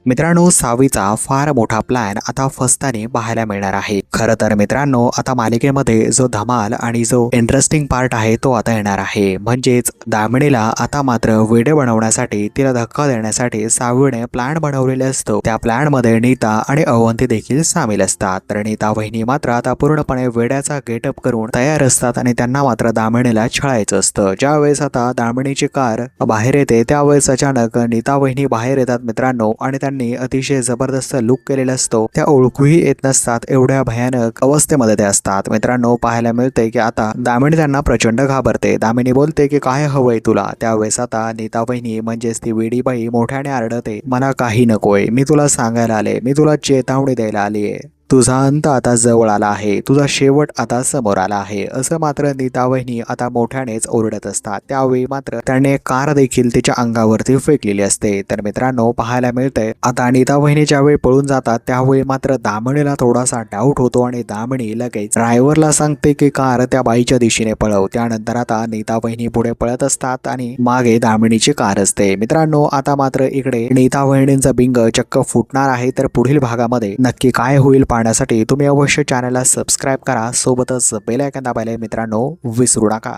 मित्रांनो, सावीचा फार मोठा प्लॅन आता फसताना पाहायला मिळणार आहे. खरं तर मित्रांनो, आता मालिकेमध्ये जो धमाल आणि जो इंटरेस्टिंग पार्ट आहे तो आता येणार आहे. म्हणजेच दामिनीला आता मात्र वेडे बनवण्यासाठी, तिला धक्का देण्यासाठी सावीने प्लॅन बनवलेले असतो. त्या प्लॅन मध्ये नीता आणि अवंती देखील सामील असतात. तर नीता वहिनी मात्र आता पूर्णपणे वेड्याचा गेटअप करून तयार असतात आणि त्यांना मात्र दामिनीला छळायचं असतं. ज्यावेळेस आता दामिनीची कार बाहेर येते त्यावेळेस अचानक नीता वहिनी बाहेर येतात मित्रांनो, आणि त्यांनी अतिशय जबरदस्त लुक केलेला असतो. त्या ओळखूही येत नसतात, एवढ्या भयानक अवस्थेमध्ये ते असतात. मित्रांनो, पाहायला मिळते की आता दामिनी त्यांना प्रचंड घाबरते. दामिनी बोलते की काय हवंय तुला. त्यावेळेस आता नीता वहिनी म्हणजेच ती वेडी बाई मोठ्याने आरडते, मला काही नकोय, मी तुला सांगायला आले, मी तुला चेतावणी द्यायला आलीये. तुझा अंत आता जवळ आला आहे, तुझा शेवट आता समोर आला आहे, असं मात्र नीता वहिनी आता मोठ्यानेच ओरडत असतात. त्यावेळी मात्र त्याने कार देखील तिच्या अंगावरती फेकलेली असते. तर मित्रांनो, पाहायला मिळतंय आता नीता वहिनी ज्यावेळी पळून जातात त्यावेळी मात्र दामिनीला थोडासा डाऊट होतो आणि दामिनी लगेच ड्रायव्हरला सांगते की कार त्या बाईच्या दिशेने पळव. त्यानंतर आता नीता वहिनी पुढे पळत असतात आणि मागे दामिनीची कार असते. मित्रांनो, आता मात्र इकडे नीता वहिनींचा बिंग चक्क फुटणार आहे. तर पुढील भागामध्ये नक्की काय होईल पाहण्यासाठी तुम्ही अवश्य चॅनलला सबस्क्राईब करा, सोबतच बेल आयकॉन दाबायला मित्रांनो विसरू नका.